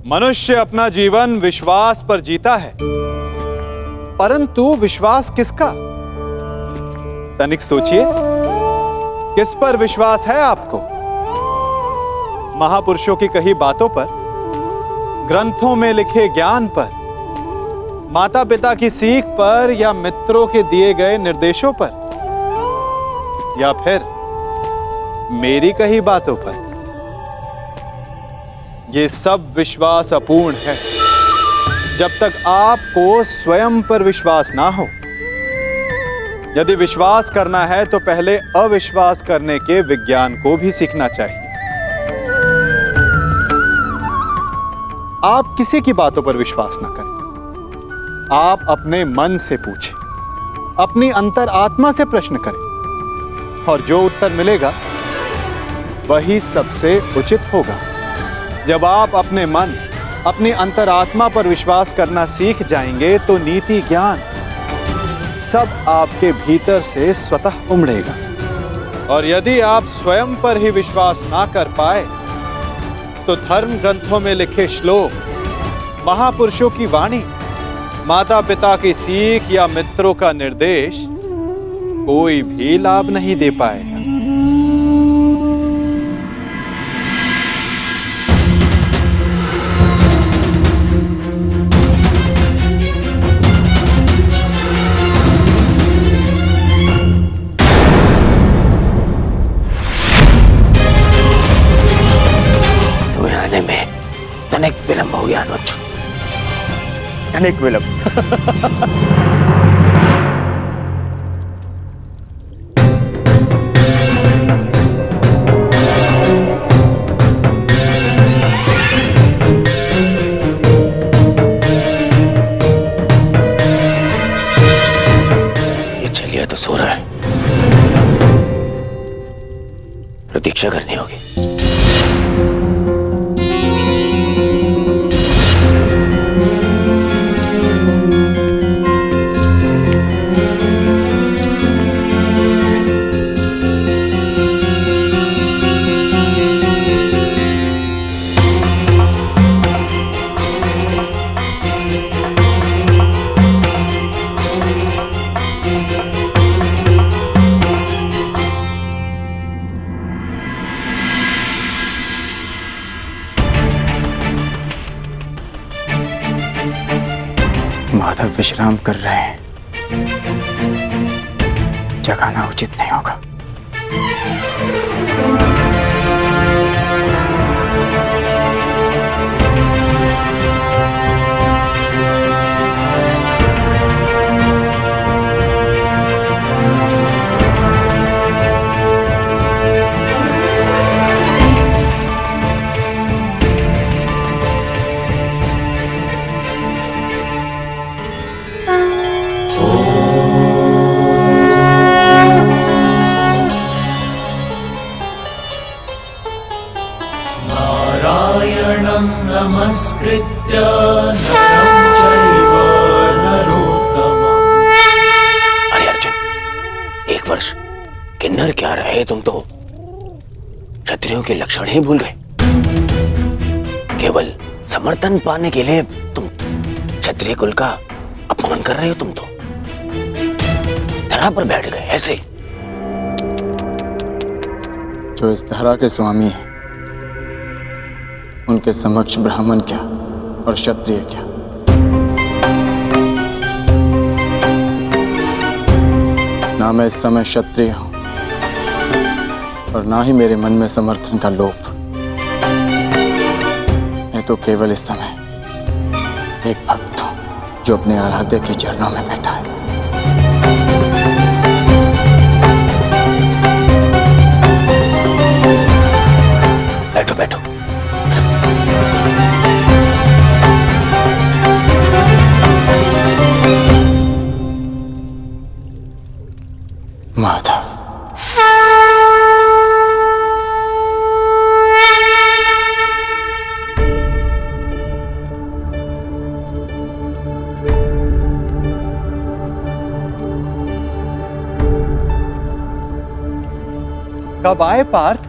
मनुष्य अपना जीवन विश्वास पर जीता है, परंतु विश्वास किसका? तनिक सोचिए, किस पर विश्वास है आपको? महापुरुषों की कही बातों पर, ग्रंथों में लिखे ज्ञान पर, माता पिता की सीख पर, या मित्रों के दिए गए निर्देशों पर, या फिर मेरी कही बातों पर? ये सब विश्वास अपूर्ण है जब तक आपको स्वयं पर विश्वास ना हो। यदि विश्वास करना है तो पहले अविश्वास करने के विज्ञान को भी सीखना चाहिए। आप किसी की बातों पर विश्वास ना करें, आप अपने मन से पूछें, अपनी अंतर आत्मा से प्रश्न करें, और जो उत्तर मिलेगा वही सबसे उचित होगा। जब आप अपने मन, अपनी अंतरात्मा पर विश्वास करना सीख जाएंगे तो नीति ज्ञान सब आपके भीतर से स्वतः उमड़ेगा। और यदि आप स्वयं पर ही विश्वास ना कर पाए तो धर्म ग्रंथों में लिखे श्लोक, महापुरुषों की वाणी, माता पिता की सीख या मित्रों का निर्देश कोई भी लाभ नहीं दे पाएगा। तनिक विलंब हो गया अनुज, तनिक विलंब। ये चलिए तो सो रहा है, प्रतीक्षा करनी होगी। माधव विश्राम कर रहे हैं, जगाना उचित नहीं होगा। नमस्कृत्य नरं चैव नरोत्तमम्। अरे अर्जुन, एक वर्ष किन्नर क्या रहे, तुम तो क्षत्रियों के लक्षण ही भूल गए। केवल समर्थन पाने के लिए तुम क्षत्रिय कुल का अपमान कर रहे हो। तुम तो धरा पर बैठ गए ऐसे। जो इस धरा के स्वामी हैं, उनके समक्ष ब्राह्मण क्या और क्षत्रिय क्या? ना मैं इस समय क्षत्रिय हूं और ना ही मेरे मन में समर्थन का लोभ। मैं तो केवल इस समय एक भक्त हूं जो अपने आराध्य के चरणों में बैठा है। बैठो बैठो। माधव, कब आए पार्थ?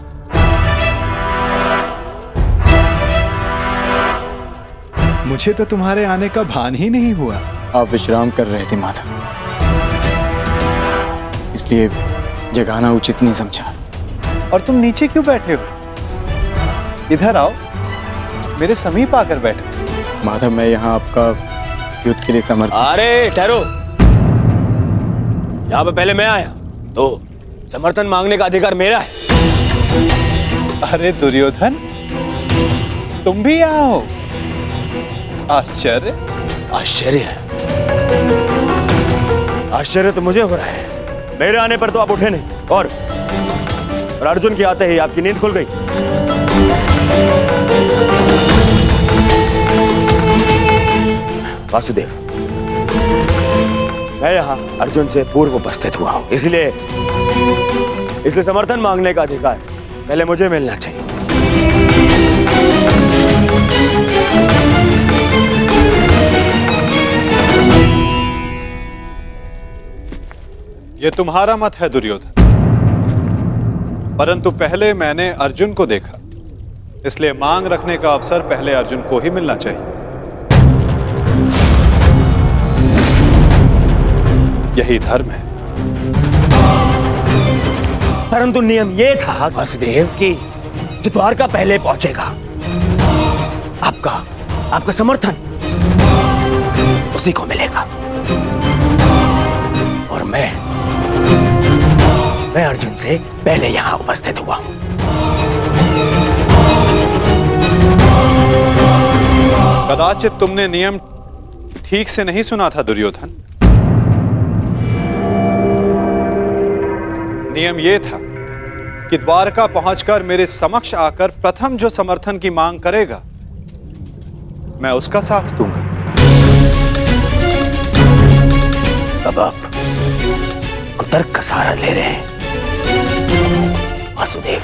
मुझे तो तुम्हारे आने का भान ही नहीं हुआ। आप विश्राम कर रहे थे माधव, इसलिए जगाना उचित नहीं समझा। और तुम नीचे क्यों बैठे हो? इधर आओ, मेरे समीप आकर बैठो। माधव, मैं यहाँ आपका युद्ध के लिए समर्थ। अरे ठहरो, यहाँ पे पहले मैं आया तो समर्थन मांगने का अधिकार मेरा है। अरे दुर्योधन, तुम भी यहाँ हो? आश्चर्य। आश्चर्य है? आश्चर्य तो मुझे हो रहा है। मेरे आने पर तो आप उठे नहीं, और अर्जुन के आते ही आपकी नींद खुल गई। वासुदेव, मैं यहाँ अर्जुन से पूर्व उपस्थित हुआ हूं, इसलिए समर्थन मांगने का अधिकार पहले मुझे मिलना चाहिए। ये तुम्हारा मत है दुर्योधन, परंतु पहले मैंने अर्जुन को देखा, इसलिए मांग रखने का अवसर पहले अर्जुन को ही मिलना चाहिए। यही धर्म है। परंतु नियम यह था वासुदेव कि जो द्वारका पहले पहुंचेगा, आपका समर्थन उसी को मिलेगा। और मैं अर्जुन से पहले यहां उपस्थित हुआ हूं। कदाचित तुमने नियम ठीक से नहीं सुना था दुर्योधन। नियम यह था कि द्वारका पहुंचकर मेरे समक्ष आकर प्रथम जो समर्थन की मांग करेगा, मैं उसका साथ दूंगा। अब आप कुतर्क का सहारा ले रहे हैं वासुदेव।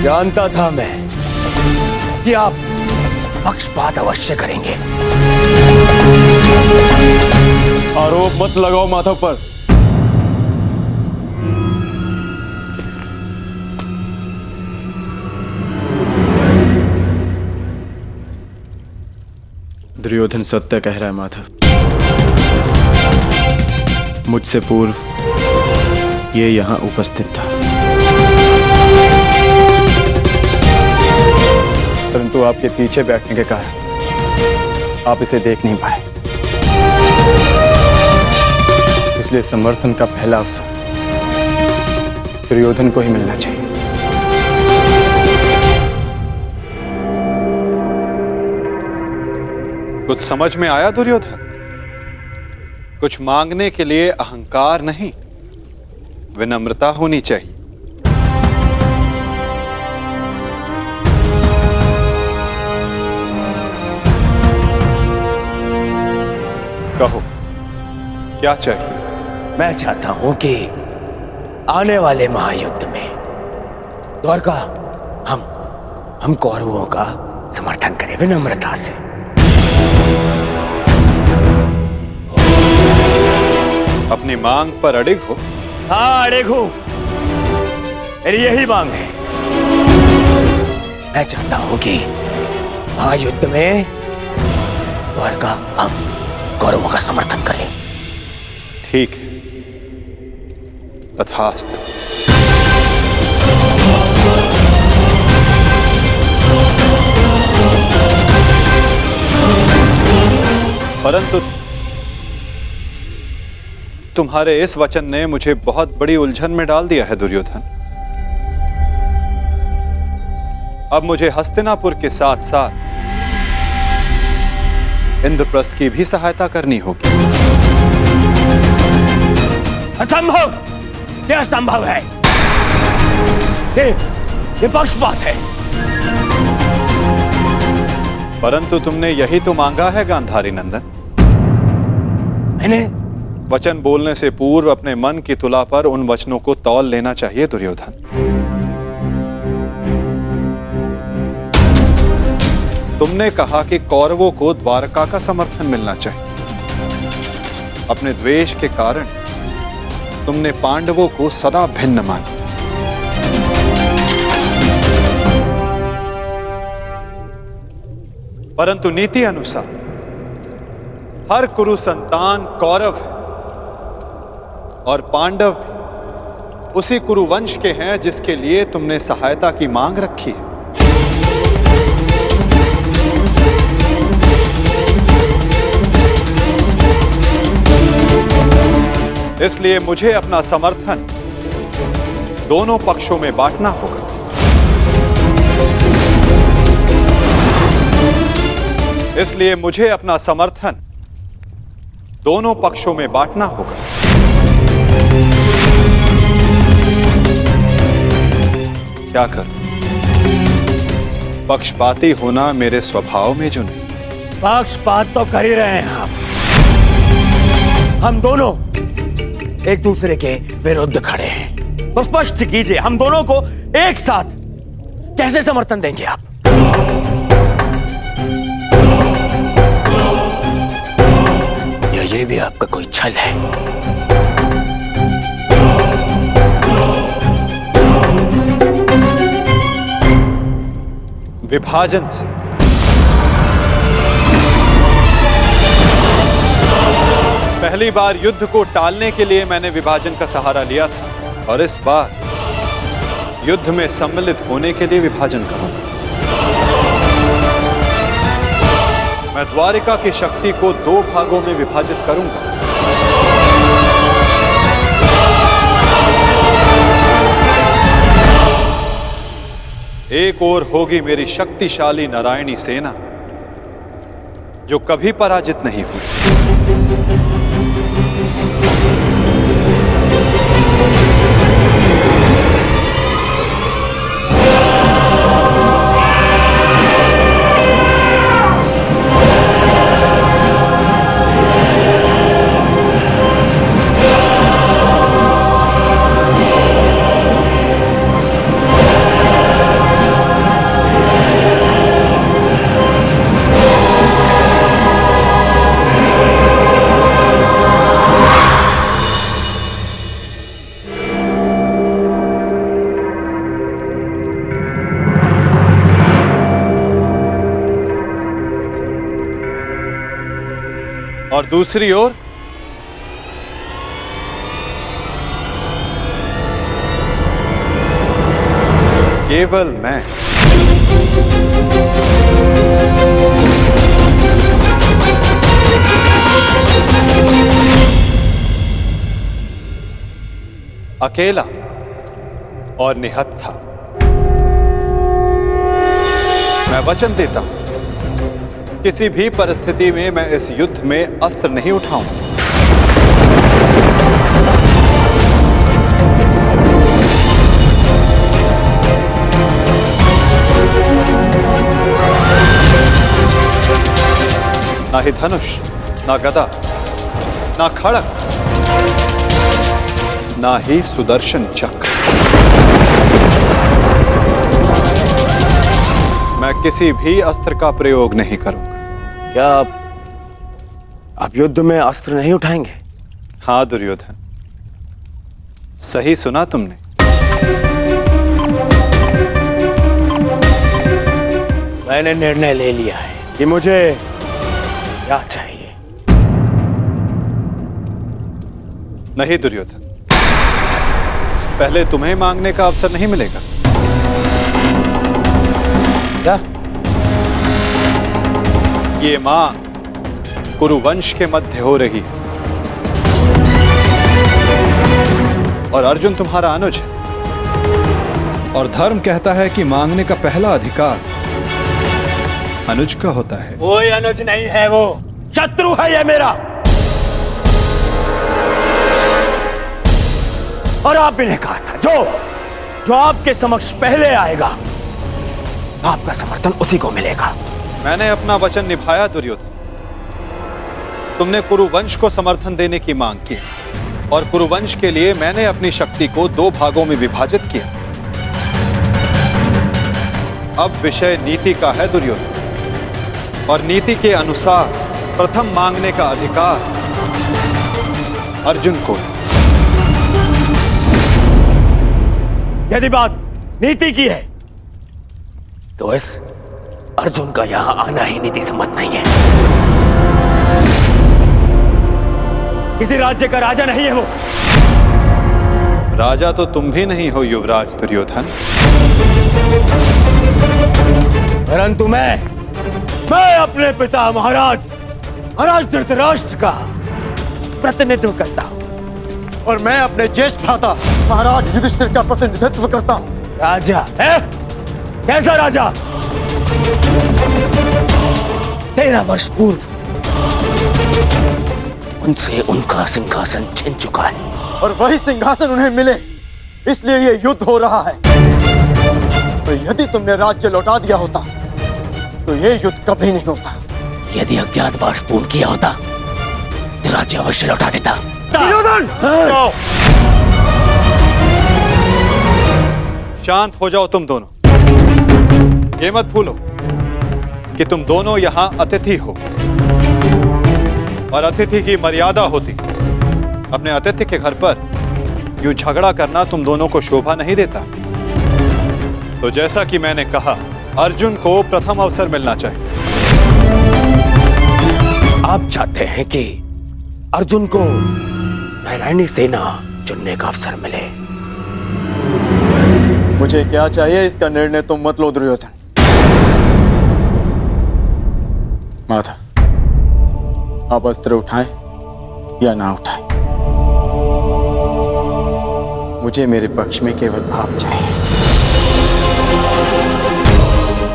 जानता था मैं कि आप पक्षपात अवश्य करेंगे। आरोप मत लगाओ माधव पर। दुर्योधन सत्य कह रहा है माधव। मुझसे पूर्व ये यहां उपस्थित था, परंतु आपके पीछे बैठने के कारण आप इसे देख नहीं पाए, इसलिए समर्थन का पहला अवसर दुर्योधन को ही मिलना चाहिए। कुछ समझ में आया दुर्योधन? कुछ मांगने के लिए अहंकार नहीं, विनम्रता होनी चाहिए। कहो, क्या चाहिए? मैं चाहता हूं कि आने वाले महायुद्ध में द्वारका हम कौरवों का समर्थन करें विनम्रता से। अपनी मांग पर अडिग हो? हाँ, अडिग हूं। मेरी यही मांग है। मैं चाहता हूं कि महायुद्ध में द्वारका हम कौरवों का समर्थन करें। ठीक है, तथास्तु। परंतु तुम्हारे इस वचन ने मुझे बहुत बड़ी उलझन में डाल दिया है दुर्योधन। अब मुझे हस्तिनापुर के साथ साथ इंद्रप्रस्थ की भी सहायता करनी होगी। असंभव! क्या असंभव है? ये पक्षपात है। परंतु तुमने यही तो मांगा है गांधारी नंदन। मैंने वचन बोलने से पूर्व अपने मन की तुला पर उन वचनों को तौल लेना चाहिए दुर्योधन। तुमने कहा कि कौरवों को द्वारका का समर्थन मिलना चाहिए। अपने द्वेष के कारण तुमने पांडवों को सदा भिन्न माना। परंतु नीति अनुसार हर कुरु संतान कौरव है और पांडव भी उसी कुरु वंश के हैं जिसके लिए तुमने सहायता की मांग रखी है। इसलिए मुझे अपना समर्थन दोनों पक्षों में बांटना होगा। इसलिए मुझे अपना समर्थन दोनों पक्षों में बांटना होगा। क्या करूं? पक्षपाती होना मेरे स्वभाव में जो नहीं। पक्षपात तो कर ही रहे हैं आप। हम दोनों एक दूसरे के विरुद्ध खड़े हैं, तो स्पष्ट कीजिए हम दोनों को एक साथ कैसे समर्थन देंगे आप? या ये भी आपका कोई छल है? विभाजन से पहली बार युद्ध को टालने के लिए मैंने विभाजन का सहारा लिया था और इस बार युद्ध में सम्मिलित होने के लिए विभाजन करूंगा। मैं द्वारिका की शक्ति को 2 भागों में विभाजित करूंगा। एक ओर होगी मेरी शक्तिशाली नारायणी सेना जो कभी पराजित नहीं हुई, और दूसरी ओर केवल मैं। अकेला और निहत्था। मैं वचन देता हूं किसी भी परिस्थिति में मैं इस युद्ध में अस्त्र नहीं उठाऊंगा। ना ही धनुष, ना गदा, ना खड़ग, ना ही सुदर्शन चक्र। मैं किसी भी अस्त्र का प्रयोग नहीं करूंगा। क्या आप युद्ध में अस्त्र नहीं उठाएंगे? हाँ दुर्योधन, सही सुना तुमने। मैंने निर्णय ले लिया है कि मुझे क्या चाहिए। नहीं दुर्योधन, पहले तुम्हें मांगने का अवसर नहीं मिलेगा। क्या? ये मांग कुरुवंश के मध्य हो रही है और अर्जुन तुम्हारा अनुज है और धर्म कहता है कि मांगने का पहला अधिकार अनुज का होता है। कोई अनुज नहीं है, वो शत्रु है ये मेरा। और आपने ने कहा था जो आपके समक्ष पहले आएगा आपका समर्थन उसी को मिलेगा। मैंने अपना वचन निभाया दुर्योधन। तुमने कुरुवंश को समर्थन देने की मांग की और कुरुवंश के लिए मैंने अपनी शक्ति को 2 भागों में विभाजित किया। अब विषय नीति का है दुर्योधन, और नीति के अनुसार प्रथम मांगने का अधिकार अर्जुन को है। यदि बात नीति की है तो इस अर्जुन का यहां आना ही नीति सम्मत नहीं है। किसी राज्य का राजा नहीं है वो। राजा तो तुम भी नहीं हो युवराज दुर्योधन, परंतु मैं अपने पिता महाराज धृतराष्ट्र का प्रतिनिधित्व करता हूं। और मैं अपने ज्येष्ठ भ्राता महाराज युधिष्ठिर का प्रतिनिधित्व करता हूं। राजा है? कैसा राजा? 13 वर्ष पूर्व उनसे उनका सिंहासन छिन चुका है, और वही सिंहासन उन्हें मिले, इसलिए ये युद्ध हो रहा है। तो यदि तुमने राज्य लौटा दिया होता तो ये युद्ध कभी नहीं होता। यदि अज्ञातवास पूर्ण किया होता तो राज्य अवश्य लौटा देता। शांत हो जाओ तुम दोनों। ये मत भूलो कि तुम दोनों यहाँ अतिथि हो, और अतिथि की मर्यादा होती। अपने अतिथि के घर पर यूं झगड़ा करना तुम दोनों को शोभा नहीं देता। तो जैसा कि मैंने कहा, अर्जुन को प्रथम अवसर मिलना चाहिए। आप चाहते हैं कि अर्जुन को नारायणी सेना चुनने का अवसर मिले। मुझे क्या चाहिए इसका निर्णय तुम मत लो दुर्योधन। माधव, आप अस्त्र उठाएं या ना उठाएं, मुझे मेरे पक्ष में केवल आप चाहिए।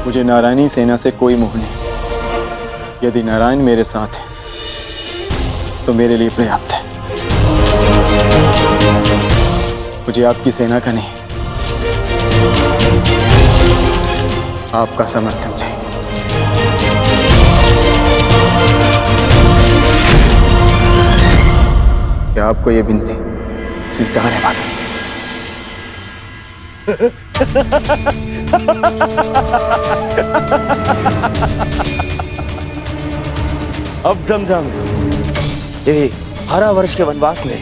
मुझे नारायणी सेना से कोई मोह नहीं। यदि नारायण मेरे साथ है तो मेरे लिए पर्याप्त है। मुझे आपकी सेना का नहीं, आपका समर्थन चाहिए। क्या आपको यह विनती स्वीकार है माता? अब समझा मैं। ये 12 वर्ष के वनवास ने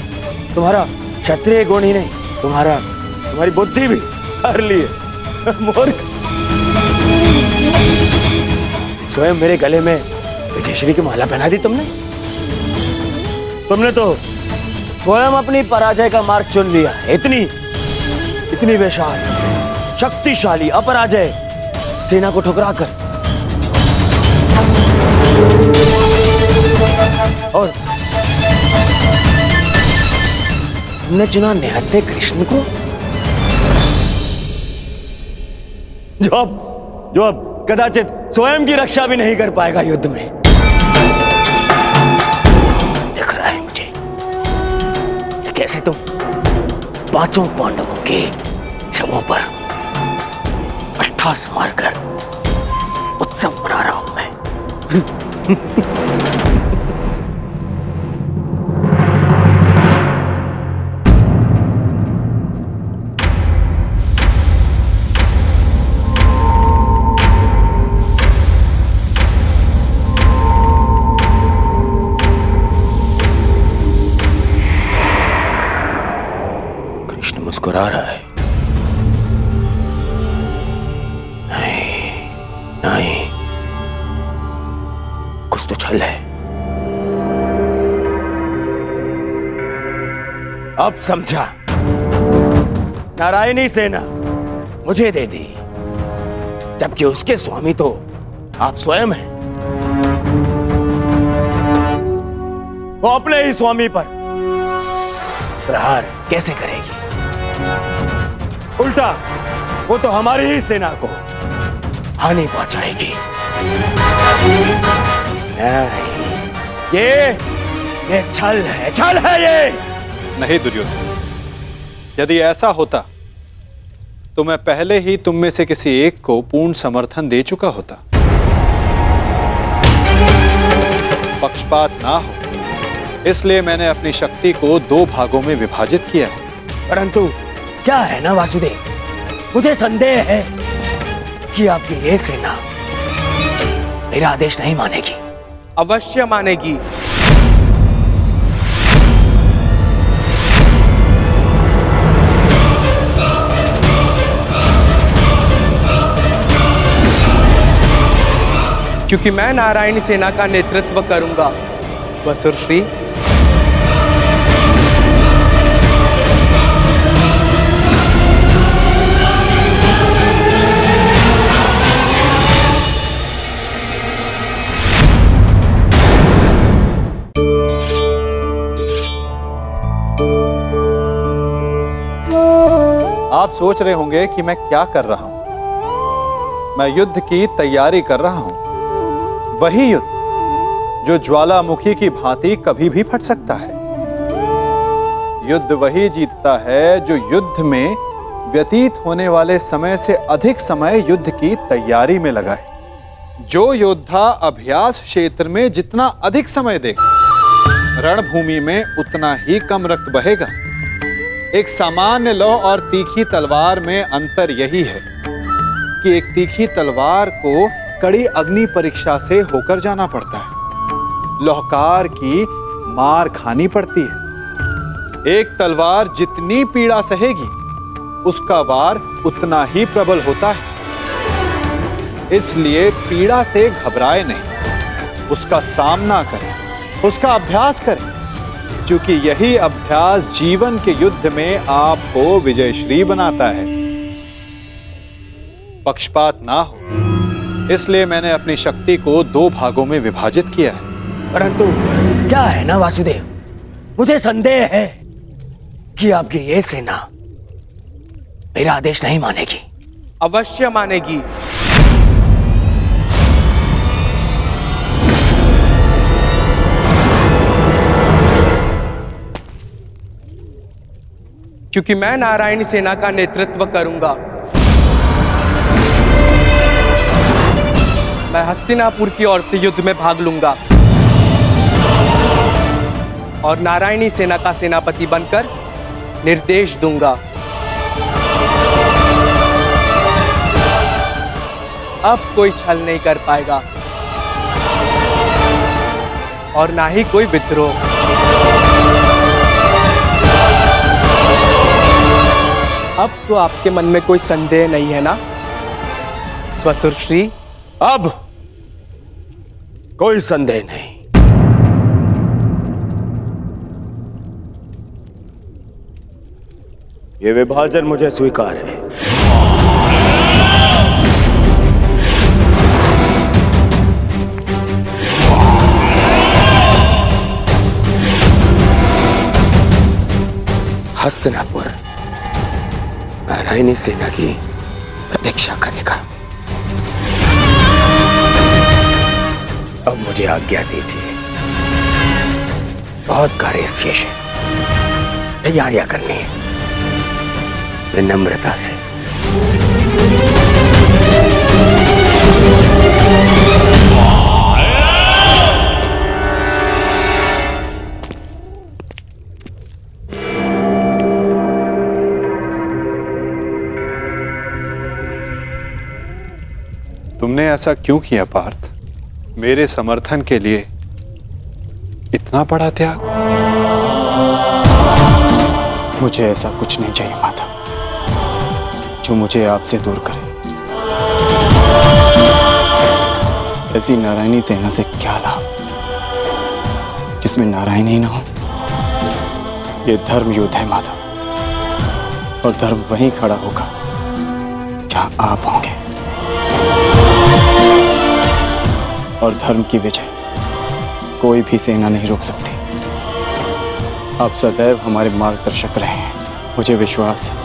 तुम्हारा क्षत्रिय गुण ही नहीं, तुम्हारी बुद्धि भी हर ली है। मूर्ख। स्वयं मेरे गले में विजयश्री की माला पहना दी तुमने तो स्वयं अपनी पराजय का मार्ग चुन लिया। इतनी विशाल शक्तिशाली अपराजय सेना को ठुकराकर, और तुमने चुना निहत्थे कृष्ण को, जो अब कदाचित स्वयं की रक्षा भी नहीं कर पाएगा युद्ध में। दिख रहा है मुझे कि कैसे तुम 5 पांडवों के शवों पर अट्ठास मारकर उत्सव मना रहा हूं मैं। कृष्ण मुस्कुरा रहा है। नहीं, कुछ तो छल है। अब समझा। नारायणी सेना मुझे दे दी, जबकि उसके स्वामी तो आप स्वयं हैं। वो अपने ही स्वामी पर प्रहार कैसे करेगी? उल्टा वो तो हमारी ही सेना को हानि पहुंचाएगी। नहीं, ये छल है ये। नहीं दुर्योधन, यदि ऐसा होता तो मैं पहले ही तुम में से किसी एक को पूर्ण समर्थन दे चुका होता। पक्षपात ना हो, इसलिए मैंने अपनी शक्ति को 2 भागों में विभाजित किया है। परंतु क्या है ना वासुदेव, मुझे संदेह है कि आपकी ये सेना मेरा आदेश नहीं मानेगी। अवश्य मानेगी। क्योंकि मैं नारायणी सेना का नेतृत्व करूंगा। वसुरश्री, आप सोच रहे होंगे कि मैं क्या कर रहा हूं। मैं युद्ध की तैयारी कर रहा हूं, वही युद्ध जो ज्वालामुखी की भांति कभी भी फट सकता है। युद्ध वही जीतता है जो युद्ध में व्यतीत होने वाले समय से अधिक समय युद्ध की तैयारी में लगाए। जो योद्धा अभ्यास क्षेत्र में जितना अधिक समय देगा, रणभूमि में उतना ही कम रक्त बहेगा। एक सामान्य लौह और तीखी तलवार में अंतर यही है कि एक तीखी तलवार को कड़ी अग्नि परीक्षा से होकर जाना पड़ता है, लौहकार की मार खानी पड़ती है। एक तलवार जितनी पीड़ा सहेगी, उसका वार उतना ही प्रबल होता है। इसलिए पीड़ा से घबराए नहीं, उसका सामना करें, उसका अभ्यास करें, क्योंकि यही अभ्यास जीवन के युद्ध में आपको विजयश्री बनाता है। पक्षपात ना हो, इसलिए मैंने अपनी शक्ति को 2 भागों में विभाजित किया है। परंतु क्या है ना वासुदेव, मुझे संदेह है कि आपकी ये सेना मेरा आदेश नहीं मानेगी। अवश्य मानेगी। क्योंकि मैं नारायणी सेना का नेतृत्व करूंगा। मैं हस्तिनापुर की ओर से युद्ध में भाग लूंगा और नारायणी सेना का सेनापति बनकर निर्देश दूंगा। अब कोई छल नहीं कर पाएगा और ना ही कोई विद्रोह। अब तो आपके मन में कोई संदेह नहीं है ना स्वसुरश्री? अब कोई संदेह नहीं। ये विभाजन मुझे स्वीकार है। हस्तिनापुर नारायणी सेना की प्रतीक्षा करेगा। अब मुझे आज्ञा दीजिए, बहुत कार्य शेष है, तैयारियां करनी है। विनम्रता से। तुमने ऐसा क्यों किया पार्थ? मेरे समर्थन के लिए इतना बड़ा त्याग? मुझे ऐसा कुछ नहीं चाहिए माता जो मुझे आपसे दूर करे। ऐसी नारायणी सेना से क्या लाभ जिसमें नारायण ही ना हो? ये धर्म युद्ध है माता, और धर्म वहीं खड़ा होगा जहां आप होंगे। और धर्म की विजय कोई भी सेना नहीं रोक सकती। आप सदैव हमारे मार्गदर्शक रहे हैं। मुझे विश्वास है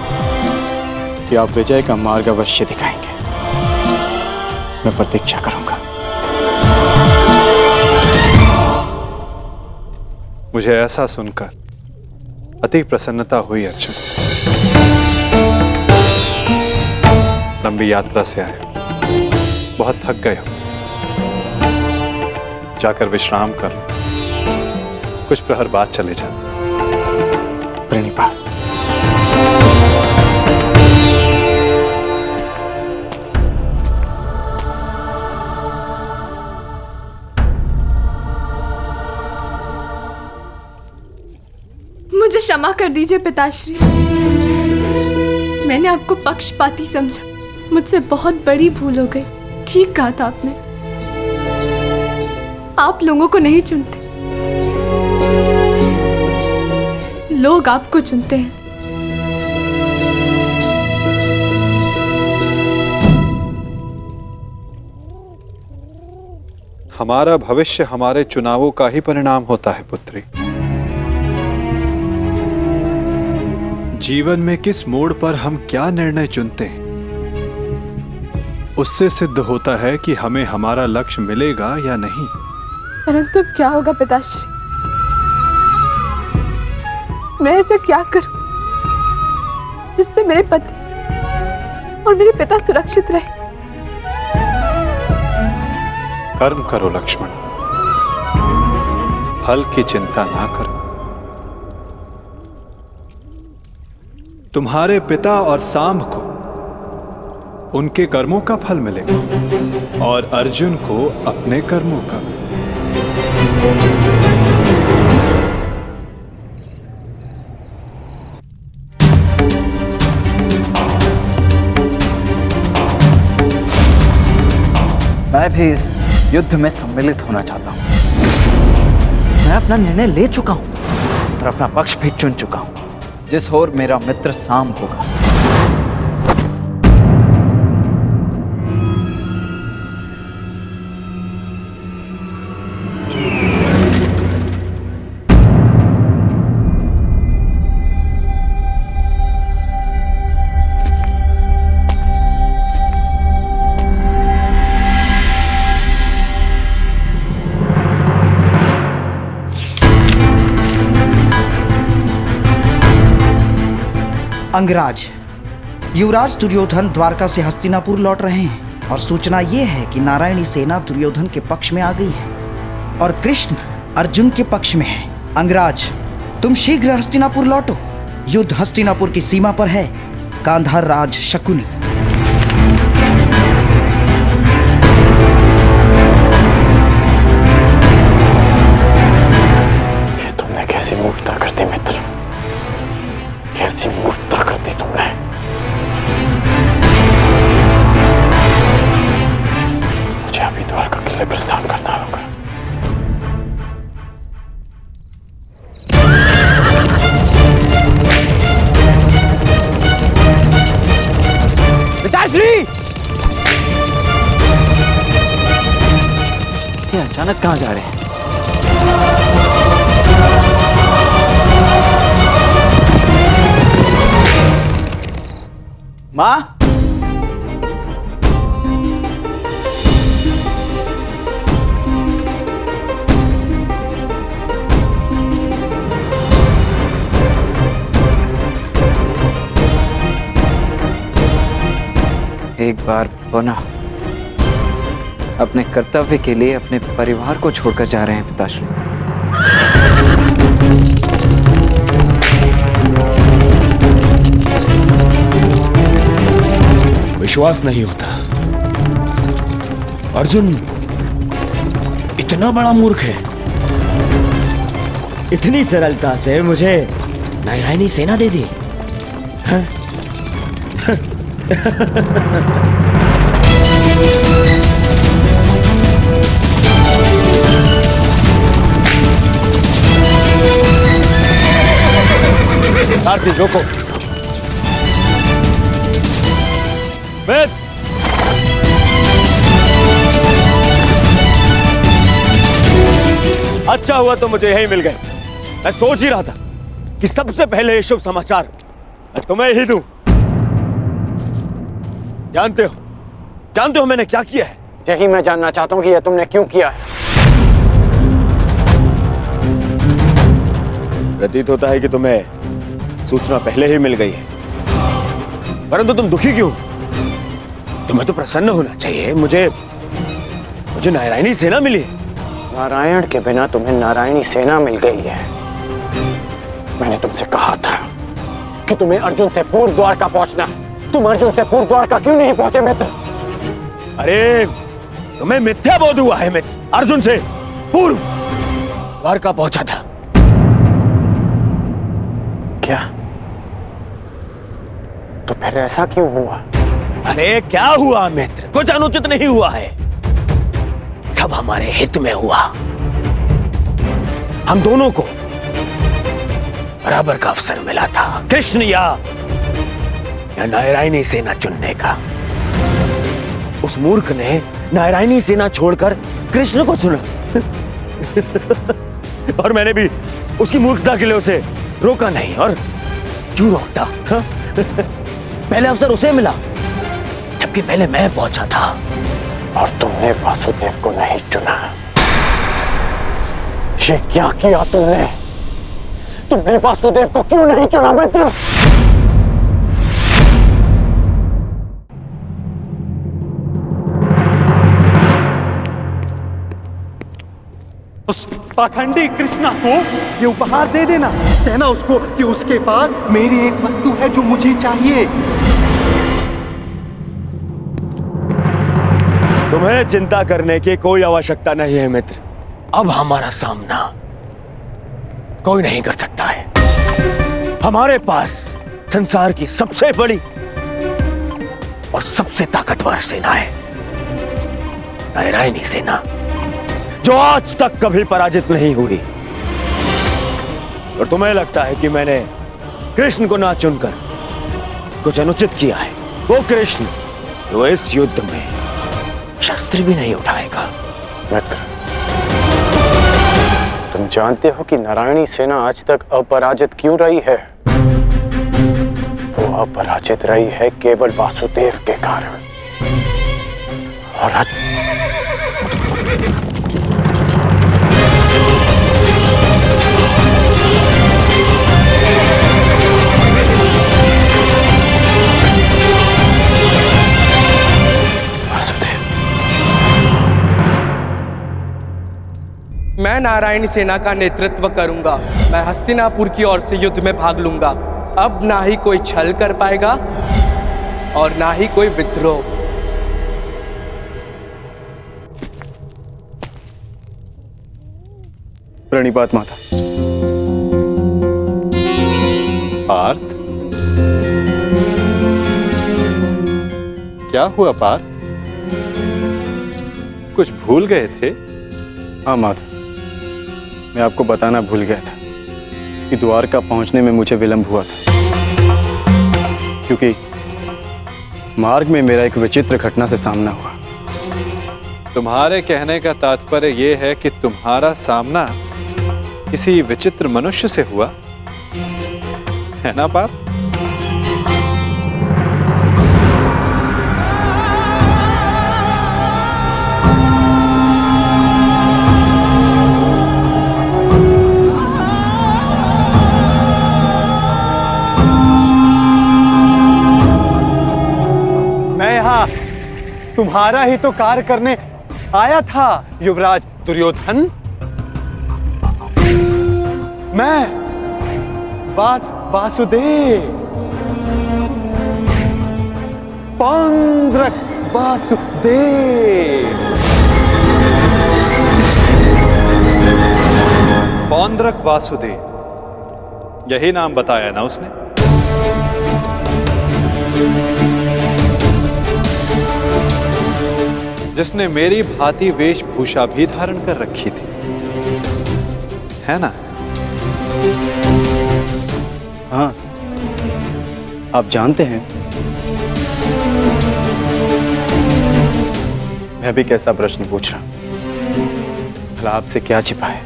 कि आप विजय का मार्ग अवश्य दिखाएंगे। मैं प्रतीक्षा करूंगा। मुझे ऐसा सुनकर अति प्रसन्नता हुई अर्जुन। लंबी यात्रा से आए, बहुत थक गए हो, जाकर विश्राम कर लो। कुछ प्रहर बाद चले जा। प्रणिपात। मुझे क्षमा कर दीजिए पिताश्री, मैंने आपको पक्षपाती समझा। मुझसे बहुत बड़ी भूल हो गई। ठीक कहा था आपने। आप लोगों को नहीं चुनते, लोग आपको चुनते हैं। हमारा भविष्य हमारे चुनावों का ही परिणाम होता है पुत्री। जीवन में किस मोड़ पर हम क्या निर्णय चुनते हैं, उससे सिद्ध होता है कि हमें हमारा लक्ष्य मिलेगा या नहीं। परंतु क्या होगा पिताश्री? मैं ऐसा क्या करूं जिससे मेरे पति और मेरे पिता सुरक्षित रहे? कर्म करो लक्ष्मण, फल की चिंता ना करो। तुम्हारे पिता और सांब को उनके कर्मों का फल मिलेगा और अर्जुन को अपने कर्मों का। मैं भी इस युद्ध में सम्मिलित होना चाहता हूं। मैं अपना निर्णय ले चुका हूं और अपना पक्ष भी चुन चुका हूं। जिस ओर मेरा मित्र सांब होगा। अंगराज, युवराज दुर्योधन द्वारका से हस्तिनापुर लौट रहे हैं और सूचना ये है कि नारायणी सेना दुर्योधन के पक्ष में आ गई है और कृष्ण अर्जुन के पक्ष में है। अंगराज, तुम शीघ्र हस्तिनापुर लौटो। युद्ध हस्तिनापुर की सीमा पर है। गांधार राज शकुनी। ये तुमने कैसी मूर्खता कर दी मित्र, कैसी मूर्खता कर दी तुमने। मुझे अभी द्वारका के लिए प्रस्थान करना होगा। पिताश्री! ये अचानक कहां जा रहे हैं? मां? एक बार पुनः अपने कर्तव्य के लिए अपने परिवार को छोड़कर जा रहे हैं पिताश्री। विश्वास नहीं होता, अर्जुन इतना बड़ा मूर्ख है। इतनी सरलता से मुझे नारायणी सेना दे दी। हाँ? सारथी रोको। वेद, अच्छा हुआ तो मुझे यही मिल गए। मैं सोच ही रहा था कि सबसे पहले ये शुभ समाचार मैं तुम्हें ही दूं। जानते हो मैंने क्या किया है? यही मैं जानना चाहता हूं कि यह तुमने क्यों किया है। प्रतीत होता है कि तुम्हें सूचना पहले ही मिल गई है, परंतु तुम दुखी क्यों? तुम्हें तो प्रसन्न होना चाहिए। मुझे नारायणी सेना मिली है। नारायण के बिना तुम्हें नारायणी सेना मिल गई है। मैंने तुमसे कहा था कि तुम्हें अर्जुन से पूर्व द्वारका पहुंचना है। तुम अर्जुन से पूर्व द्वारका क्यों नहीं पहुंचे मित्र? अरे तुम्हें मिथ्या बोध हुआ है। मित्र अर्जुन से पूर्व द्वारका पहुंचा था। क्या? तो फिर ऐसा क्यों हुआ? अरे क्या हुआ मित्र? कुछ अनुचित नहीं हुआ है। सब हमारे हित में हुआ। हम दोनों को बराबर का अवसर मिला था, कृष्ण या नारायणी सेना चुनने का। उस मूर्ख ने नारायणी सेना छोड़कर कृष्ण को चुना और मैंने भी उसकी मूर्खता के लिए उसे रोका नहीं। और क्यों रोकता? हाँ? पहले अवसर उसे मिला जबकि पहले मैं पहुंचा था। और तुमने वासुदेव को नहीं चुना। ये क्या किया तुमने? तुमने वासुदेव को क्यों नहीं चुना मित्र? उस पाखंडी कृष्णा को ये उपहार दे देना। कहना उसको कि उसके पास मेरी एक वस्तु है जो मुझे चाहिए। तुम्हें चिंता करने की कोई आवश्यकता नहीं है मित्र। अब हमारा सामना कोई नहीं कर सकता है। हमारे पास संसार की सबसे बड़ी और सबसे ताकतवर सेना है, नारायणी सेना, जो आज तक कभी पराजित नहीं हुई। और तुम्हें लगता है कि मैंने कृष्ण को ना चुनकर कुछ अनुचित किया है? वो कृष्ण जो इस युद्ध में शस्त्र भी नहीं उठाएगा। मित्र, तुम जानते हो कि नारायणी सेना आज तक अपराजित क्यों रही है? वो अपराजित रही है केवल वासुदेव के कारण। और आज मैं नारायणी सेना का नेतृत्व करूंगा। मैं हस्तिनापुर की ओर से युद्ध में भाग लूंगा। अब ना ही कोई छल कर पाएगा और ना ही कोई विद्रोह। प्रणिपात माता। पार्थ, क्या हुआ पार्थ? कुछ भूल गए थे? हाँ माता, मैं आपको बताना भूल गया था कि द्वारका पहुंचने में मुझे विलंब हुआ था, क्योंकि मार्ग में मेरा एक विचित्र घटना से सामना हुआ। तुम्हारे कहने का तात्पर्य यह है कि तुम्हारा सामना किसी विचित्र मनुष्य से हुआ है ना पार्थ? तुम्हारा ही तो कार्य करने आया था युवराज दुर्योधन। मैं वासुदेव, पौंड्रक वासुदेव। पौंड्रक वासुदेव, यही नाम बताया ना उसने? जिसने मेरी भांति वेशभूषा भी धारण कर रखी थी, है ना? हाँ, आप जानते हैं मैं भी कैसा प्रश्न पूछ रहा हूं। भला आपसे क्या छिपा है?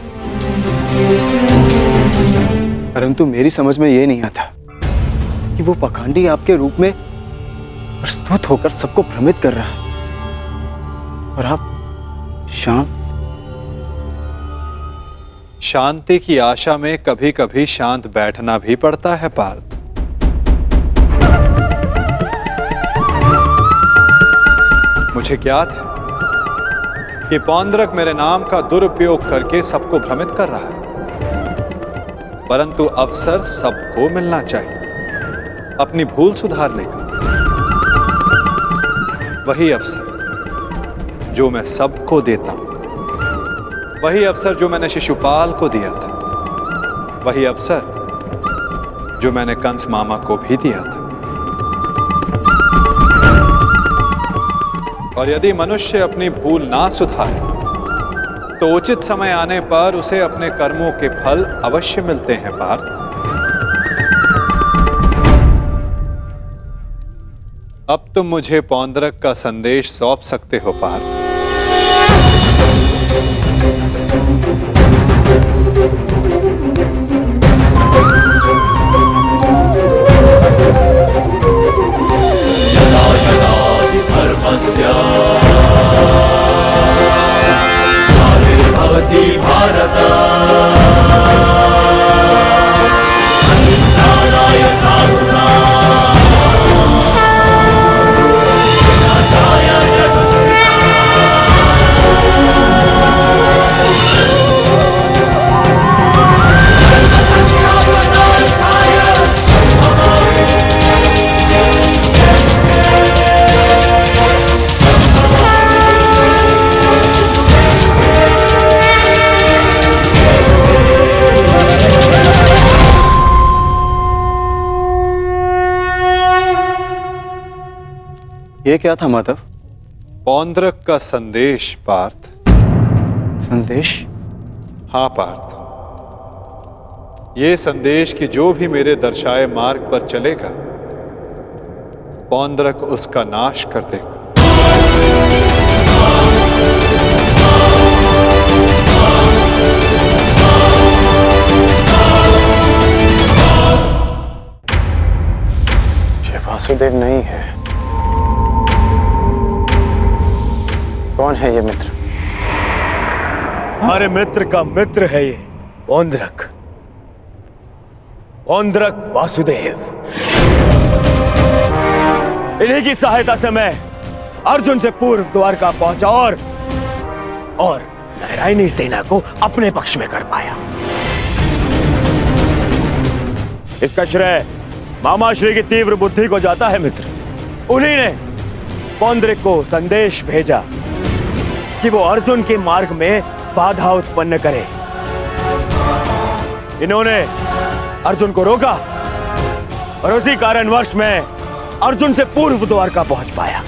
परंतु मेरी समझ में यह नहीं आता कि वो पाखंडी आपके रूप में प्रस्तुत होकर सबको भ्रमित कर रहा है और आप शांति की आशा में कभी कभी शांत बैठना भी पड़ता है पार्थ। मुझे ज्ञात है कि पौंड्रक मेरे नाम का दुरुपयोग करके सबको भ्रमित कर रहा है, परंतु अवसर सबको मिलना चाहिए अपनी भूल सुधारने का। वही अवसर जो मैं सबको देता हूं, वही अवसर जो मैंने शिशुपाल को दिया था, वही अवसर जो मैंने कंस मामा को भी दिया था। और यदि मनुष्य अपनी भूल ना सुधारे तो उचित समय आने पर उसे अपने कर्मों के फल अवश्य मिलते हैं पार्थ। अब तुम मुझे पौंड्रक का संदेश सौंप सकते हो पार्थ। यदा यदा हि धर्मस्य ग्लानिर्भवति भारत परित्राणाय साधूनां विनाशाय च ये क्या था माधव? पौंड्रक का संदेश पार्थ। संदेश? हाँ पार्थ, ये संदेश कि जो भी मेरे दर्शाए मार्ग पर चलेगा पौंड्रक उसका नाश कर देगा। ये वासुदेव नहीं है। कौन है ये मित्र? हमारे मित्र का मित्र है ये पौंड्रक। पौंड्रक वासुदेव। इन्हीं की सहायता से मैं अर्जुन से पूर्व द्वारका पहुंचा और नारायणी सेना को अपने पक्ष में कर पाया। इसका श्रेय मामा श्री की तीव्र बुद्धि को जाता है मित्र। उन्हीं ने पौंड्रक को संदेश भेजा कि वो अर्जुन के मार्ग में बाधा उत्पन्न करे। इन्होंने अर्जुन को रोका और उसी कारणवश मैं अर्जुन से पूर्व द्वारका पहुंच पाया।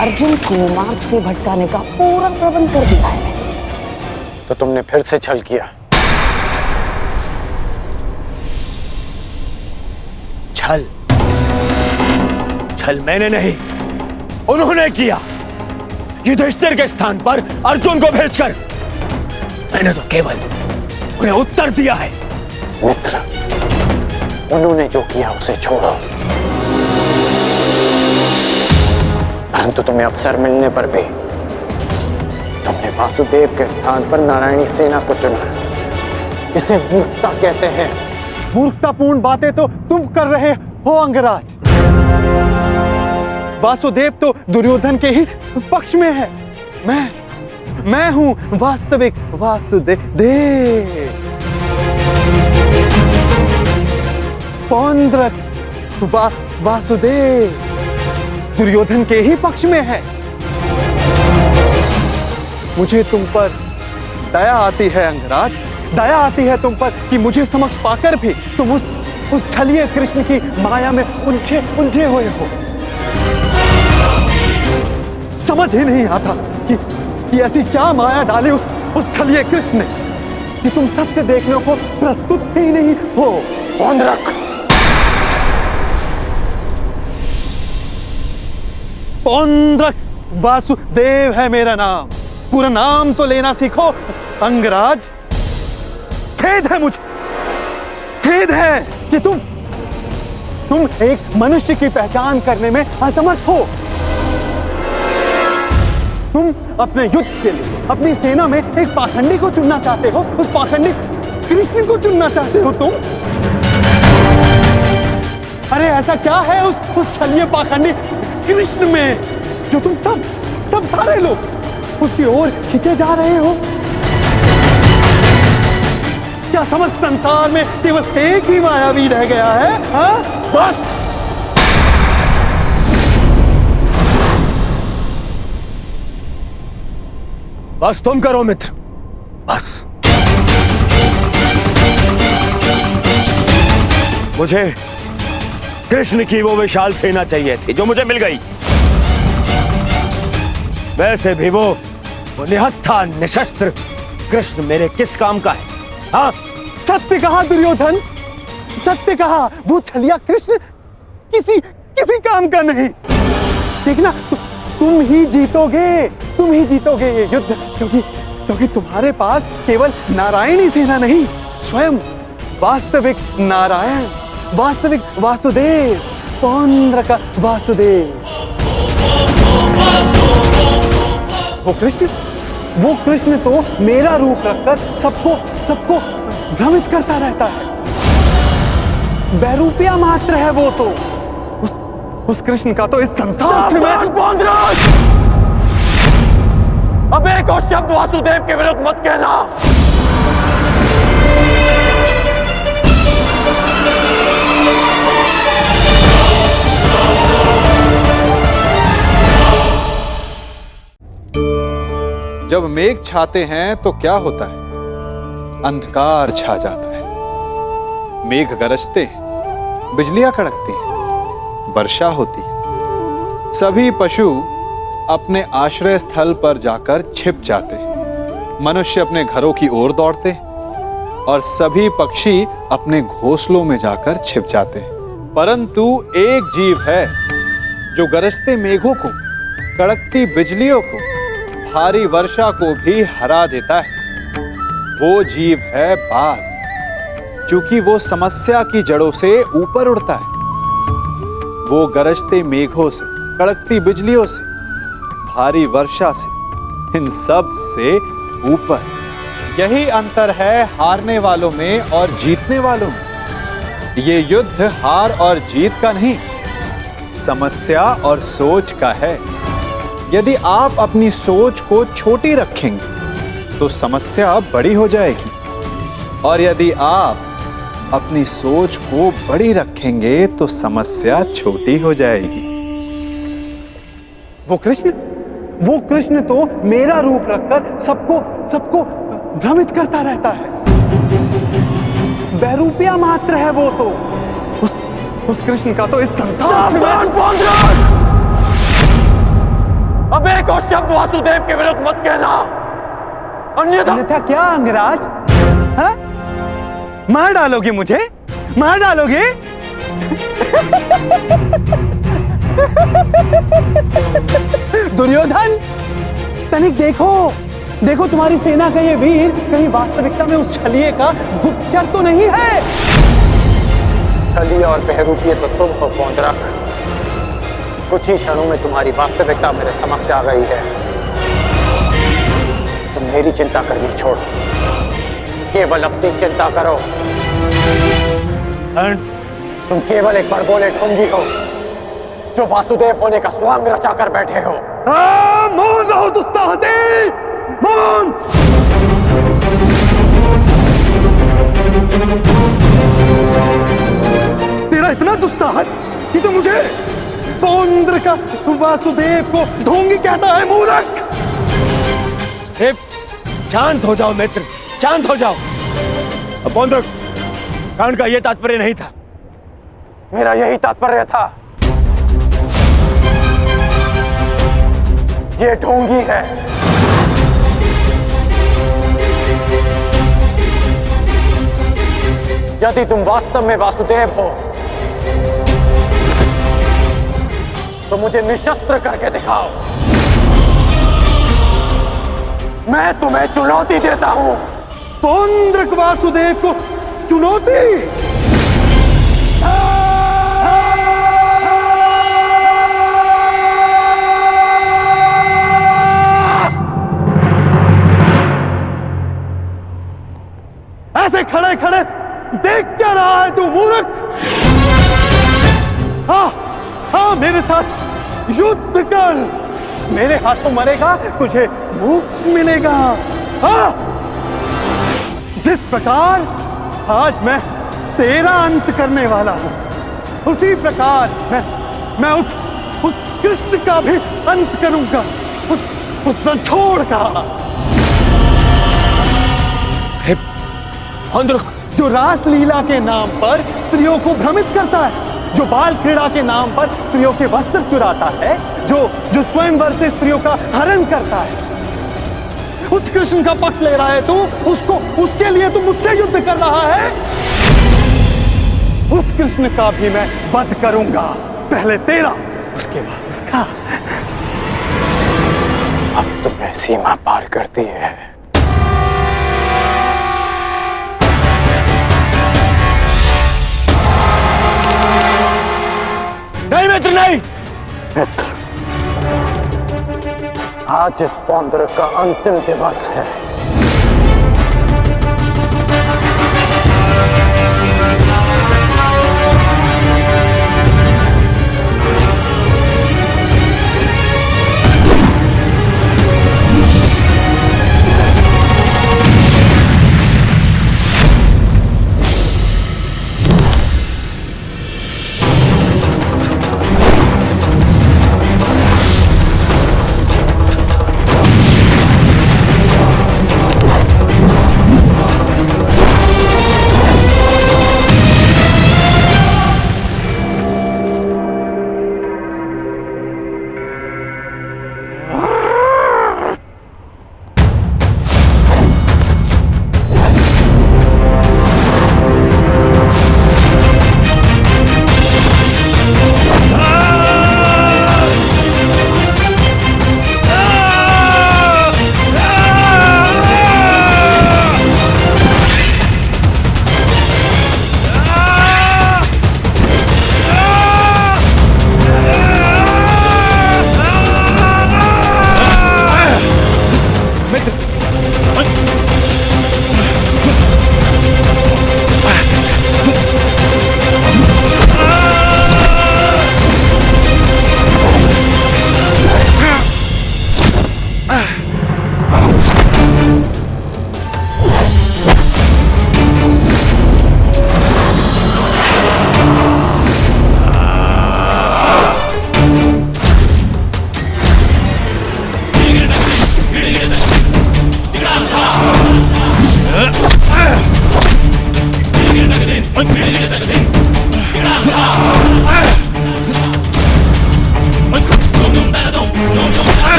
अर्जुन को मार्ग से भटकाने का पूरा प्रबंध कर दिया है। तो तुमने फिर से छल किया। छल? छल मैंने नहीं, उन्होंने किया। युधिष्ठिर के स्थान पर अर्जुन को भेजकर मैंने तो केवल उन्हें उत्तर दिया है। मित्र, उन्होंने जो किया उसे छोड़ो। परंतु तुम्हें अवसर मिलने पर भी तुमने वासुदेव के स्थान पर नारायणी सेना को चुना। इसे मूर्खता कहते हैं। मूर्खतापूर्ण बातें तो तुम कर रहे हो अंगराज। वासुदेव तो दुर्योधन के ही पक्ष में है। मैं हूं वास्तविक वासुदेव। पौंड्रक वासुदेव दुर्योधन के ही पक्ष में है। मुझे तुम पर दया आती है अंगराज, दया आती है तुम पर कि मुझे समक्ष पाकर भी तुम उस छलिए कृष्ण की माया में उलझे हुए हो। समझ ही नहीं आता कि ऐसी क्या माया डाली उस छलिए कृष्ण ने कि तुम सत्य देखने को प्रस्तुत ही नहीं हो। पौंड्रक, पौंड्रक वासुदेव है मेरा नाम। पूरा नाम तो लेना सीखो अंगराज। खेद है मुझे, खेद है कि तुम एक मनुष्य की पहचान करने में असमर्थ हो। तुम अपने युद्ध के लिए अपनी सेना में एक पाखंडी को चुनना चाहते हो। उस पाखंडी कृष्ण को चुनना चाहते हो तुम। अरे ऐसा क्या है उस छलिए पाखंडी कृष्ण में जो तुम सब सारे लोग उसकी ओर खींचे जा रहे हो? क्या समस्त संसार में केवल एक ही मायावी रह गया है? हाँ? बस तुम करो मित्र, बस। मुझे कृष्ण की वो विशाल सेना चाहिए थी जो मुझे मिल गई। वैसे भी वो वो निहत्था निशस्त्र कृष्ण मेरे किस काम का है? हाँ, सत्य कहा दुर्योधन, सत्य कहा। वो छलिया कृष्ण किसी किसी काम का नहीं। देखना, तुम ही जीतोगे, तुम ही जीतोगे ये युद्ध, क्योंकि तुम्हारे पास केवल नारायणी सेना नहीं, स्वयं वास्तविक नारायण, वास्तविक वासुदेव, पौंड्र का वासुदेव। वो कृष्ण तो मेरा रूप रखकर सबको भ्रमित करता रहता है। बैरूपिया मात्र है वो तो। उस कृष्ण का तो इस संसार से मैं अब एक और शब्द वासुदेव के विरुद्ध मत कहना। जब मेघ छाते हैं तो क्या होता है? अंधकार छा जाता है। मेघ गरजते हैं, बिजलियां कड़कती हैं, वर्षा होती है। सभी पशु अपने आश्रय स्थल पर जाकर छिप जाते हैं। मनुष्य अपने घरों की ओर दौड़ते हैं और सभी पक्षी अपने घोंसलों में जाकर छिप जाते हैं। परंतु एक जीव है जो गरजते मेघों को, कड़कती बिजलियों को, भारी वर्षा को भी हरा देता है। वो जीव है बाज। क्योंकि वो समस्या की जड़ों से ऊपर उड़ता है। वो गरजते मेघों से, कड़कती बिजलियों से, भारी वर्षा से, इन सब से ऊपर। यही अंतर है हारने वालों में और जीतने वालों में। ये युद्ध हार और जीत का नहीं, समस्या और सोच का है। यदि आप अपनी सोच को छोटी रखेंगे तो समस्या बड़ी हो जाएगी, और यदि आप अपनी सोच को बड़ी रखेंगे तो समस्या छोटी हो जाएगी। वो कृष्ण तो मेरा रूप रखकर सबको भ्रमित करता रहता है। बैरूपिया मात्र है वो तो। उस कृष्ण का तो इस संसार से मैं अब एक और शब्द वासुदेव के विरुद्ध मत कहना, अन्यथा क्या अंगराज? हाँ? मार डालोगे मुझे? मार डालोगे? दुर्योधन, तनिक देखो तुम्हारी सेना का ये वीर कहीं वास्तविकता में उस छलिए का गुप्तचर तो नहीं है? छलिए और बहरूपिये तो तुम हो पौंडरा। कुछ ही क्षणों में तुम्हारी वास्तविकता मेरे समक्ष आ गई है। तुम मेरी चिंता करनी छोड़ो, केवल अपनी चिंता करो। तुम केवल एक बड़बोले ढोंगी हो जो वासुदेव होने का स्वांग रचा कर बैठे हो। मौन रहो दुस्साहसी, मौन। तेरा इतना दुस्साहस कि तो मुझे पौंड्र का वासुदेव को ढोंगी कहता है, मूर्ख। शांत हो जाओ मित्र, शांत हो जाओ। पौंड्र, कांड का यह तात्पर्य नहीं था। मेरा यही तात्पर्य था। ये ढोंगी है। यदि तुम वास्तव में वासुदेव हो तो मुझे निशस्त्र करके दिखाओ। मैं तुम्हें चुनौती देता हूं। पौंड्र वासुदेव को चुनौती? ऐसे खड़े खड़े देख क्या रहा है तू, मूर्ख? हाँ, मेरे साथ युद्ध कर। मेरे हाथों मरेगा, तुझे मोक्ष मिलेगा। हाँ, जिस प्रकार आज मैं तेरा अंत करने वाला हूं, उसी प्रकार मैं उस कृष्ण का भी अंत करूंगा, उस रणछोड़ का। जो रासलीला के नाम पर स्त्रियों को भ्रमित करता है, जो बाल क्रीड़ा के नाम पर स्त्रियों के वस्त्र चुराता है, जो स्वयंवर से स्त्रियों का हरण करता है, उस कृष्ण का पक्ष ले रहा है तू, उसको, उसके लिए तू मुझसे युद्ध कर रहा है। उस कृष्ण का भी मैं वध करूंगा, पहले तेरा, उसके बाद उसका। अब तुम्हें सीमा पार करती है। नहीं मित्र, नहीं। मित्र, आज इस पौंड्रक का अंतिम दिवस है।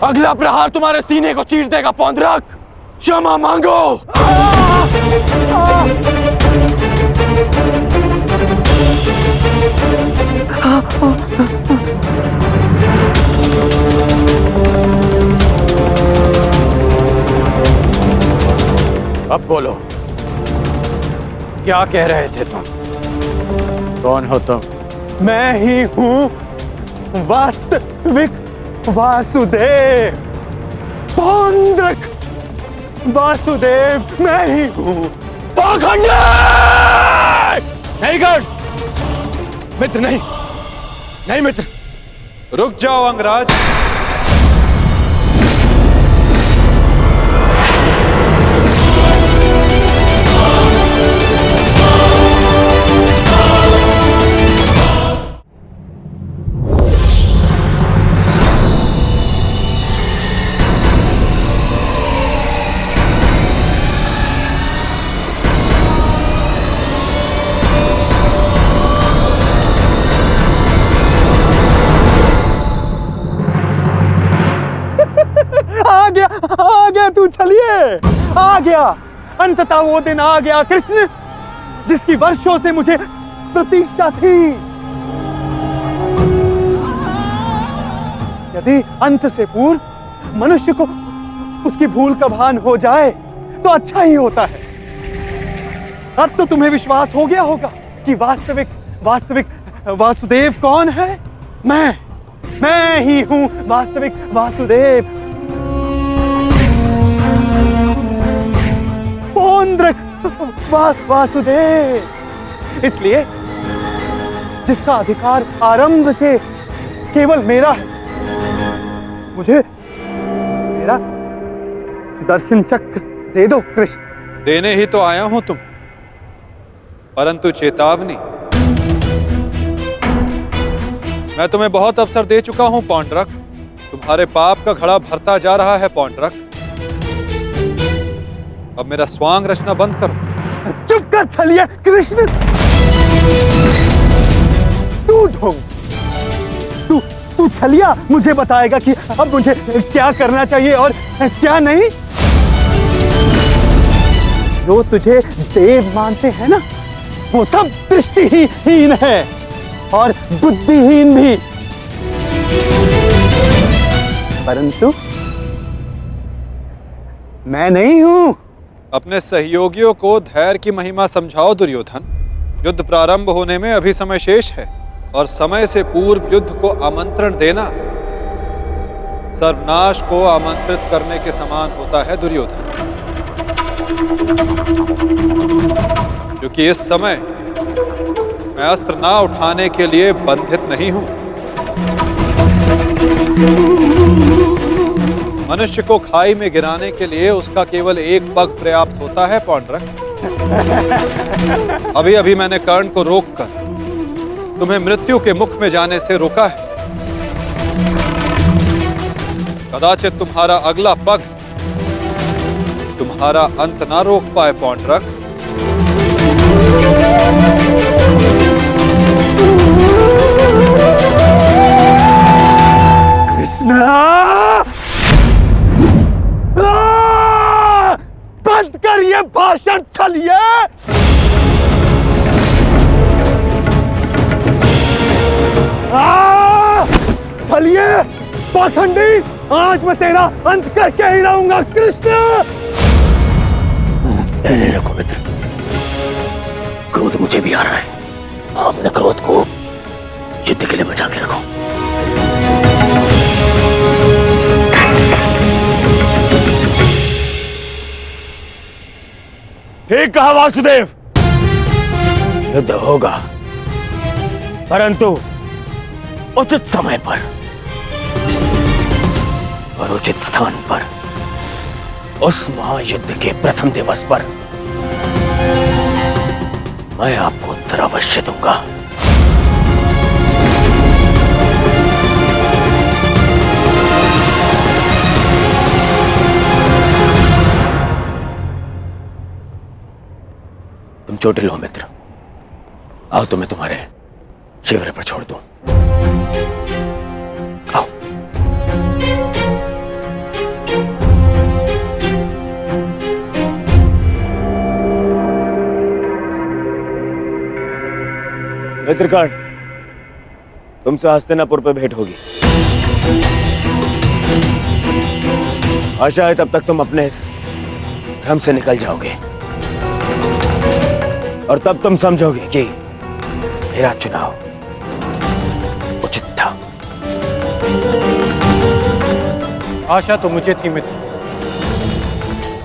अगला प्रहार तुम्हारे सीने को चीर देगा पौंड्रक। क्षमा मांगो। अब बोलो, क्या कह रहे थे तुम? कौन हो तुम? मैं ही हूं वास्तविक वासुदेव, पौंड्रक वासुदेव मैं ही हूं। पाखंडी! नहीं कर मित्र, नहीं नहीं मित्र। रुक जाओ अंगराज। तू छलिए, आ गया, अंततः वो दिन आ गया कृष्ण, जिसकी वर्षों से मुझे प्रतीक्षा थी। यदि अंत से पूर्व मनुष्य को उसकी भूल का भान हो जाए तो अच्छा ही होता है। अब तो तुम्हें विश्वास हो गया होगा कि वास्तविक वासुदेव कौन है? मैं ही हूं वास्तविक वासुदेव। पौंड्रक वासुदेव, इसलिए जिसका अधिकार आरंभ से केवल मेरा है, मुझे मेरा सुदर्शन चक्र दे दो कृष्ण। देने ही तो आया हूं तुम, परंतु चेतावनी, मैं तुम्हें बहुत अवसर दे चुका हूं पौंड्रक। तुम्हारे पाप का घड़ा भरता जा रहा है पौंड्रक। अब मेरा स्वांग रचना बंद करो। चुप कर छलिए कृष्ण, तू ढोंग, तू छलिया मुझे बताएगा कि अब मुझे क्या करना चाहिए और क्या नहीं। जो तुझे देव मानते हैं ना, वो सब दृष्टिहीन है और बुद्धिहीन भी। परंतु मैं नहीं हूं। अपने सहयोगियों को धैर्य की महिमा समझाओ दुर्योधन। युद्ध प्रारंभ होने में अभी समय शेष है और समय से पूर्व युद्ध को आमंत्रण देना सर्वनाश को आमंत्रित करने के समान होता है दुर्योधन। क्योंकि इस समय मैं अस्त्र ना उठाने के लिए बंधित नहीं हूं। मनुष्य को खाई में गिराने के लिए उसका केवल एक पग पर्याप्त होता है पौंड्रक। अभी अभी मैंने कर्ण को रोककर तुम्हें मृत्यु के मुख में जाने से रोका है। कदाचित तुम्हारा अगला पग तुम्हारा अंत ना रोक पाए पौंड्रक। बंद कर ये भाषण छलिए। छलिए पाखंडी, आज मैं तेरा अंत करके ही रहूंगा कृष्ण। पहले रखो मित्र, क्रोध मुझे भी आ रहा है। अपने क्रोध को युद्ध के लिए बचा के रखो। ठीक कहा वासुदेव, युद्ध होगा, परंतु उचित समय पर और उचित स्थान पर। उस महायुद्ध के प्रथम दिवस पर मैं आपको उत्तर अवश्य दूंगा। तुम चोटिल हो मित्र, आओ तुम्हें तुम्हारे शिविर पर छोड़ दूं। आओ। मित्रकर्ण, तुमसे हस्तिनापुर पर भेंट होगी। आशा है तब तक तुम अपने इस भ्रम से निकल जाओगे और तब तुम समझोगे कि मेरा चुनाव उचित था। आशा तो मुझे थी मित्र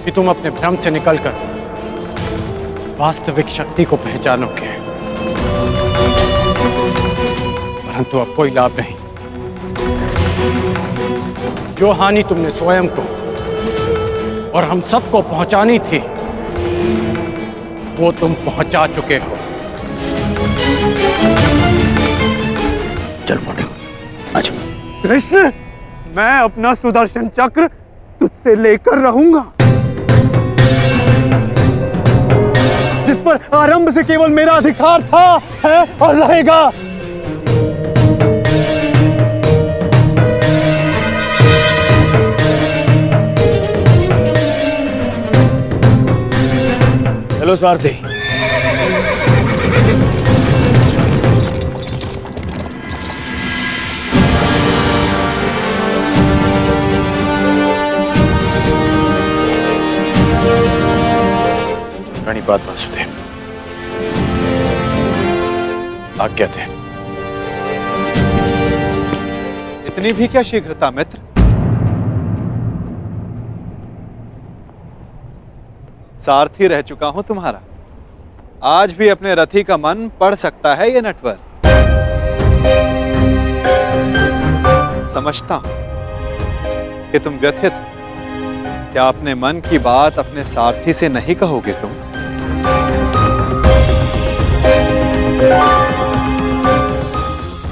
कि तुम अपने भ्रम से निकलकर वास्तविक शक्ति को पहचानोगे, परंतु अब कोई लाभ नहीं। जो हानि तुमने स्वयं को और हम सबको पहुंचानी थी, वो तुम पहुंचा चुके हो। चल मोटे, आजा। कृष्ण, मैं अपना सुदर्शन चक्र तुझसे लेकर रहूंगा, जिस पर आरंभ से केवल मेरा अधिकार था, है और रहेगा। चलो सारथी। प्रणिपात वासुदेव, आज्ञा थे। इतनी भी क्या शीघ्रता मित्र? सारथी रह चुका हूं तुम्हारा। आज भी अपने रथी का मन पढ़ सकता है ये नटवर। समझता हूं कि तुम व्यथित हो। क्या अपने मन की बात अपने सारथी से नहीं कहोगे तुम?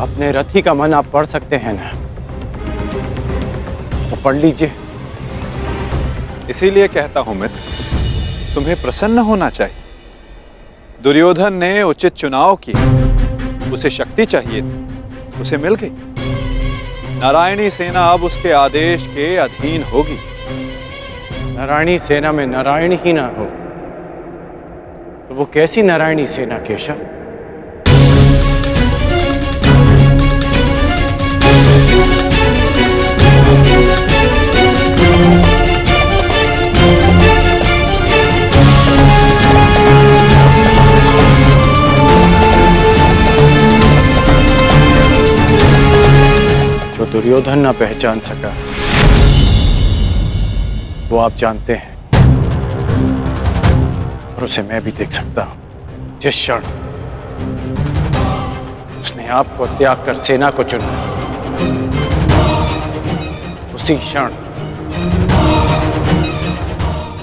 अपने रथी का मन आप पढ़ सकते हैं ना, तो पढ़ लीजिए। इसीलिए कहता हूं मित्र, तुम्हें प्रसन्न होना चाहिए। दुर्योधन ने उचित चुनाव किया, उसे शक्ति चाहिए थी, उसे मिल गई। नारायणी सेना अब उसके आदेश के अधीन होगी। नारायणी सेना में नारायण ही ना हो तो वो कैसी नारायणी सेना केशव? जो दुर्योधन ना पहचान सका वो आप जानते हैं, और उसे मैं भी देख सकता हूं। जिस क्षण उसने आपको त्याग कर सेना को चुना, उसी क्षण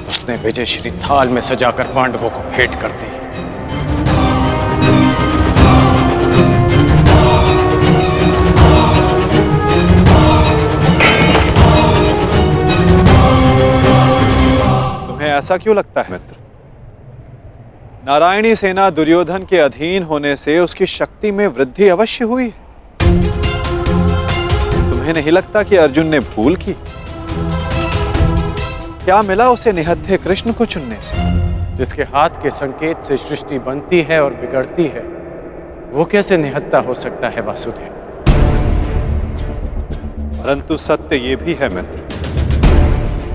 उसने विजयश्री थाल में सजाकर पांडवों को भेंट कर दी। ऐसा क्यों लगता है मित्र? नारायणी सेना दुर्योधन के अधीन होने से उसकी शक्ति में वृद्धि अवश्य हुई है। तुम्हें नहीं लगता कि अर्जुन ने भूल की? क्या मिला उसे निहत्थे कृष्ण को चुनने से? जिसके हाथ के संकेत से सृष्टि बनती है और बिगड़ती है, वो कैसे निहत्था हो सकता है वासुदेव? परंतु सत्य ये भी है मित्र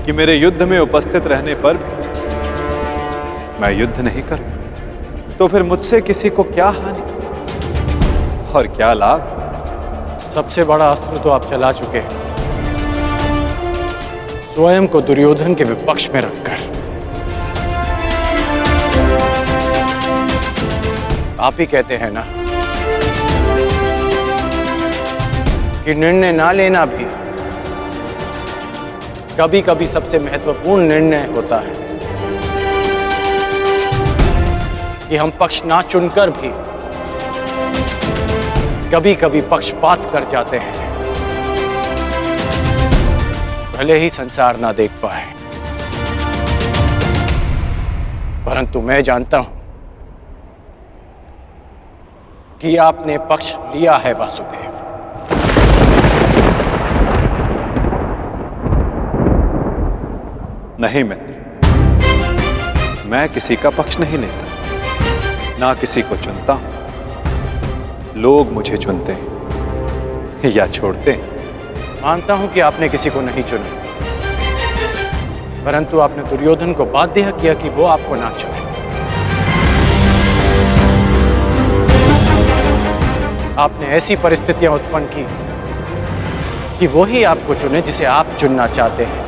कि मेरे युद्ध में उपस्थित रहने पर भी मैं युद्ध नहीं करूं, तो फिर मुझसे किसी को क्या हानि और क्या लाभ? सबसे बड़ा अस्त्र तो आप चला चुके हैं, स्वयं को दुर्योधन के विपक्ष में रखकर। आप ही कहते हैं ना कि निर्णय ना लेना भी कभी कभी सबसे महत्वपूर्ण निर्णय होता है, कि हम पक्ष ना चुनकर भी कभी कभी पक्षपात कर जाते हैं, भले ही संसार ना देख पाए। परंतु मैं जानता हूं कि आपने पक्ष लिया है वासुदेव। नहीं मित्र, मैं किसी का पक्ष नहीं लेता, ना किसी को चुनता हूं। लोग मुझे चुनते हैं या छोड़ते हैं। मानता हूं कि आपने किसी को नहीं चुना, परंतु आपने दुर्योधन को बाध्य किया कि वो आपको ना चुने। आपने ऐसी परिस्थितियां उत्पन्न की कि वो ही आपको चुने जिसे आप चुनना चाहते हैं।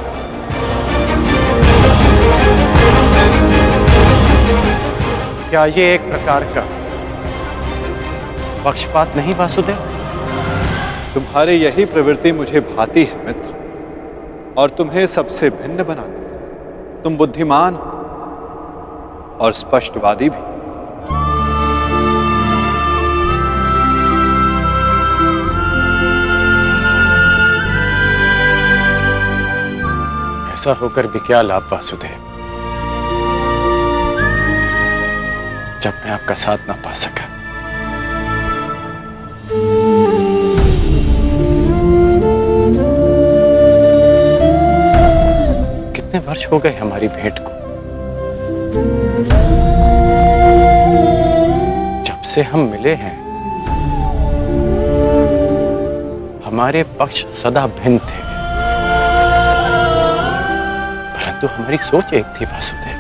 क्या ये एक प्रकार का पक्षपात नहीं वासुदेव? तुम्हारी यही प्रवृत्ति मुझे भाती है मित्र, और तुम्हें सबसे भिन्न बनाती है। तुम बुद्धिमान हो और स्पष्टवादी भी। ऐसा होकर भी क्या लाभ वासुदेव, जब मैं आपका साथ ना पा सका। कितने वर्ष हो गए हमारी भेंट को? से हम मिले हैं हमारे पक्ष सदा भिन्न थे, परंतु हमारी सोच एक थी वासुदेव।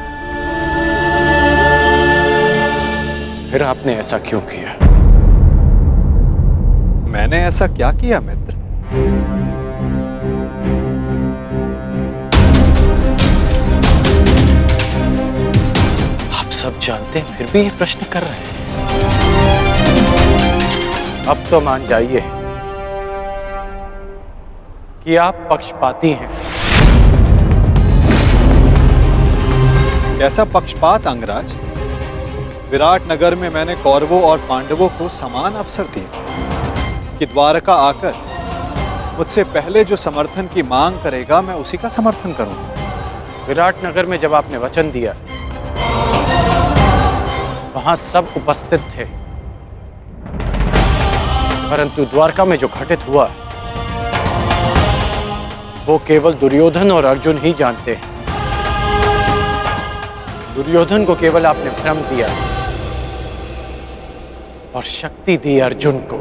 फिर आपने ऐसा क्यों किया? मैंने ऐसा क्या किया मित्र? आप सब जानते हैं फिर भी ये प्रश्न कर रहे हैं। अब तो मान जाइए कि आप पक्षपाती हैं। कैसा पक्षपात अंगराज? विराट नगर में मैंने कौरवों और पांडवों को समान अवसर दिए कि द्वारका आकर मुझसे पहले जो समर्थन की मांग करेगा मैं उसी का समर्थन करूंगा। विराट नगर में जब आपने वचन दिया वहां सब उपस्थित थे, परंतु द्वारका में जो घटित हुआ वो केवल दुर्योधन और अर्जुन ही जानते हैं। दुर्योधन को केवल आपने भ्रम दिया और शक्ति दी अर्जुन को।